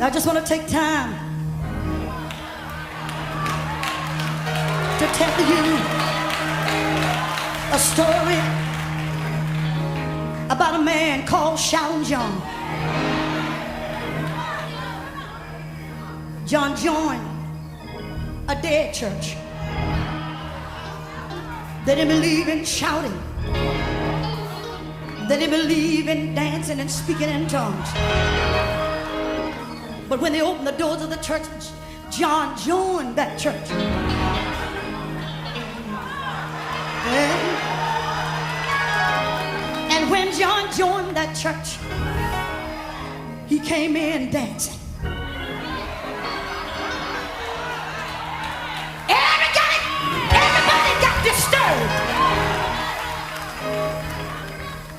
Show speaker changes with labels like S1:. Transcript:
S1: I just want to take time to tell you a story about a man called Shouting John. John joined a dead church. They didn't believe in shouting. They didn't believe in dancing and speaking in tongues. But when they opened the doors of the church, John joined that church. And when John joined that church, he came in dancing. Everybody got disturbed.